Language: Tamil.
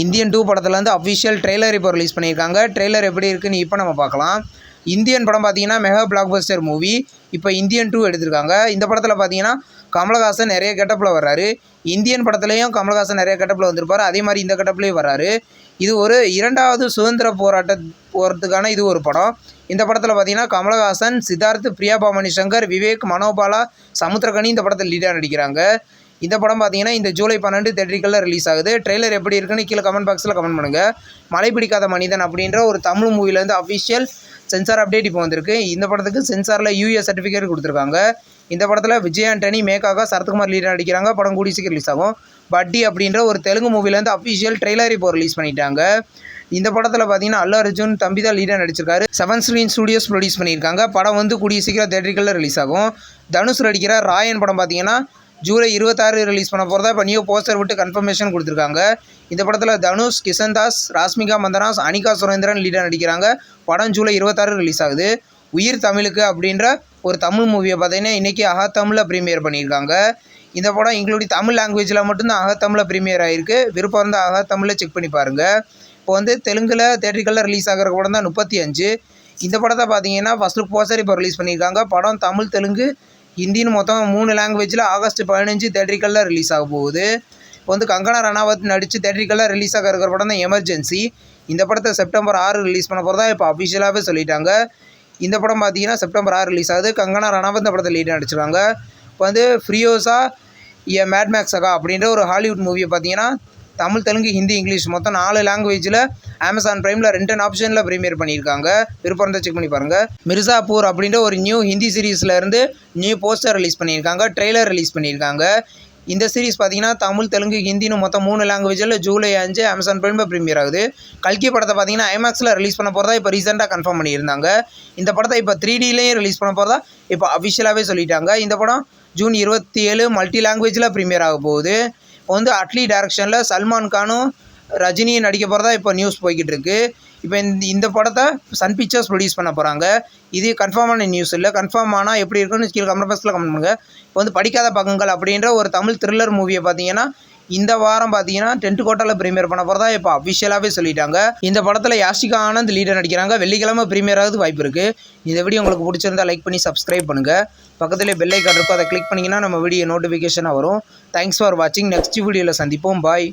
இந்தியன் 2 படத்தில் வந்து அஃபிஷியல் ட்ரெய்லர் இப்போ ரிலீஸ் பண்ணியிருக்காங்க. ட்ரெய்லர் எப்படி இருக்குன்னு இப்போ நம்ம பார்க்கலாம். இந்தியன் படம் பார்த்தீங்கன்னா மெகா பிளாக் பஸ்டர் மூவி. இப்போ இந்தியன் 2 எடுத்திருக்காங்க. இந்த படத்தில் பார்த்தீங்கன்னா கமலஹாசன் நிறைய கெட்டப்பில் வர்றாரு. இந்தியன் படத்துலேயும் கமலஹாசன் நிறைய கெட்டப்பில் வந்திருப்பார். அதே மாதிரி இந்த கெட்டப்லேயும் வர்றாரு. இது ஒரு 2வது சுதந்திர போகிறதுக்கான இது ஒரு படம். இந்த படத்தில் பார்த்தீங்கன்னா கமலஹாசன், சித்தார்த், பிரியா பவானி சங்கர், விவேக், மனோபாலா, சமுத்திரகனி இந்த படத்தில் லீடாக நடிக்கிறாங்க. இந்த படம் பார்த்தீங்கன்னா இந்த ஜூலை 12 தியேட்டரிக்கலில் ரிலீஸ் ஆகுது. ட்ரெய்லர் எப்படி இருக்குன்னு கீழே கமெண்ட் பாக்ஸில் கமெண்ட் பண்ணுங்கள். மழை பிடிக்காத மனிதன் அப்படின்ற ஒரு தமிழ் மூவிலேருந்து அஃபிஷியல் சென்சார் அப்டேட் இப்போ வந்திருக்கு. இந்த படத்துக்கு சென்சாரில் யூஏ சர்டிஃபிகேட் கொடுத்துருக்காங்க. இந்த படத்தில் விஜய் ஆண்டனி, மேகாகா, சரத்குமார் லீடர் நடிக்கிறாங்க. படம் கூடிய சீக்கிரம் ரிலீஸ் ஆகும். பட்டி அப்படின்ற ஒரு தெலுங்கு மூவிலேருந்து அஃபிஷியல் ட்ரெய்லர் இப்போ ரிலீஸ் பண்ணிட்டாங்க. இந்த படத்தில் பார்த்தீங்கன்னா அல்லு அர்ஜுன் தம்பி தான் லீடாக நடிச்சிருக்காரு. 7 ஸ்க்ரீன் ஸ்டுடியோஸ் ப்ரொடியூஸ் பண்ணியிருக்காங்க. படம் வந்து கூடிய சீக்கிரம் தியேட்டரிக்கலில் ரிலீஸ் ஆகும். தனுஷ் நடிக்கிற ராயன் படம் பார்த்தீங்கன்னா ஜூலை 26 ரிலீஸ் பண்ண போகிறதா இப்போ நியூ போஸ்டர் விட்டு கன்ஃபர்மேஷன் கொடுத்துருக்காங்க. இந்த படத்தில் தனுஷ், கிஷன் தாஸ், ராஷ்மிகா மந்தனாஸ், அனிகா சுரேந்திரன் லீடாக நடிக்கிறாங்க. படம் ஜூலை 26 ரிலீஸ் ஆகுது. உயிர் தமிழுக்கு அப்படின்ற ஒரு தமிழ் மூவியை பார்த்தீங்கன்னா இன்றைக்கி அகத்தமிழில் ப்ரீமியர் பண்ணியிருக்காங்க. இந்த படம் இன்க்ளூடிங் தமிழ் லாங்குவேஜில் மட்டும்தான் அகத்தமிழில் ப்ரீமியர் ஆகிருக்கு. விருப்பம் இருந்தால் அகத்தமிழில் செக் பண்ணி பாருங்கள். இப்போ வந்து தெலுங்கில் தியேட்டரிக்கலில் ரிலீஸ் ஆகிற படம் தான் 35. இந்த படத்தை பார்த்தீங்கன்னா ஃபஸ்ட் லுக் போஸ்டர் இப்போ ரிலீஸ் பண்ணியிருக்காங்க. படம் தமிழ், தெலுங்கு, ஹிந்தின்னு மொத்தம் 3 லாங்குவேஜில் ஆகஸ்ட் 15 தியேட்டரிக்கலில் ரிலீஸ் ஆக போகுது. இப்போ வந்து கங்கனா ரணாவத் நடித்து தியேட்டரிக்கலில் ரிலீஸ் ஆக இருக்கிற படம் தான் எமர்ஜென்சி. இந்த படத்தை செப்டம்பர் 6 ரிலீஸ் பண்ண போகிறதா இப்போ அஃபிஷியலாகவே சொல்லிட்டாங்க. இந்த படம் பார்த்தீங்கன்னா செப்டம்பர் 6 ரிலீஸ் ஆகுது. கங்கனா ரணாவத் இந்த படத்தை லீடாக நடிச்சிருக்காங்க. இப்போ வந்து ஃப்ரியோசா ஏ மேட்மேக்ஸ் சகா அப்படின்ற ஒரு ஹாலிவுட் மூவியை பார்த்தீங்கன்னா தமிழ், தெலுங்கு, ஹிந்தி, இங்கிலீஷ் மொத்தம் 4 லாங்குவேஜில் அமேசான் பிரைமில் 2 ஆப்ஷனில் ப்ரீமியர் பண்ணியிருக்காங்க. விருப்பம் இருந்தால் செக் பண்ணி பாருங்கள். மிர்சாப்பூர் அப்படின்ற ஒரு நியூ ஹிந்தி சீரீஸ்லேருந்து நியூ போஸ்டர் ரிலீஸ் பண்ணியிருக்காங்க. ட்ரெய்லர் ரிலீஸ் பண்ணியிருக்காங்க. இந்த சீரிஸ் பார்த்தீங்கன்னா தமிழ், தெலுங்கு, ஹிந்தின்னு மொத்தம் 3 லாங்குவேஜில் ஜூலை 5 அமேசான் பிரைமில் ப்ரீமியர் ஆகுது. கல்கி படத்தை பார்த்தீங்கன்னா ஐமேக்ஸில் ரிலீஸ் பண்ண போகிறதா இப்போ ரீசெண்டாக கன்ஃபார்ம் பண்ணியிருந்தாங்க. இந்த படத்தை இப்போ 3Dலேயும் ரிலீஸ் பண்ண போகிறதா இப்போ அஃபிஷியலாகவே சொல்லிட்டாங்க. இந்த படம் ஜூன் 27 மல்டி லாங்குவேஜில் ப்ரீமியர் ஆக போகுது. இப்போ வந்து அட்லி டைரக்ஷனில் சல்மான் கானும் ரஜினியும் நடிக்க போகிறதா இப்போ நியூஸ் போய்கிட்டு இருக்கு. இப்போ இந்த படத்தை சன் பிக்சர்ஸ் ப்ரொடியூஸ் பண்ண போகிறாங்க. இது கன்ஃபார்மான நியூஸ் இல்லை. கன்ஃபார்ம் ஆனால் எப்படி இருக்குன்னு கீழே கமெண்ட் பாக்ஸில் கமெண்ட் பண்ணுங்கள். இப்போ வந்து படிக்காத பக்கங்கள் அப்படின்ற ஒரு தமிழ் த்ரில்லர் மூவியை பார்த்தீங்கன்னா இந்த வாரம் பார்த்தீங்கன்னா 10 கோட்டாவில் ப்ரீமியர் பண்ண போகிறதா இப்போ அஃபிஷியலாகவே சொல்லிட்டாங்க. இந்த படத்தில் யாஷிகா ஆனந்த் லீடர் நடிக்கிறாங்க. வெள்ளிக்கிழமை ப்ரீமியர் ஆகுது வாய்ப்பு இருக்குது. இந்த வீடியோ உங்களுக்கு பிடிச்சிருந்தா லைக் பண்ணி சப்ஸ்கிரைப் பண்ணுங்கள். பக்கத்துலேயே பெல் ஐக்கான் இருக்கும், அதை கிளிக் பண்ணிங்கன்னா நம்ம வீடியோ நோட்டிஃபிகேஷனாக வரும். தேங்க்ஸ் ஃபார் வாட்சிங். நெக்ஸ்ட் வீடியோவில் சந்திப்போம். பாய்.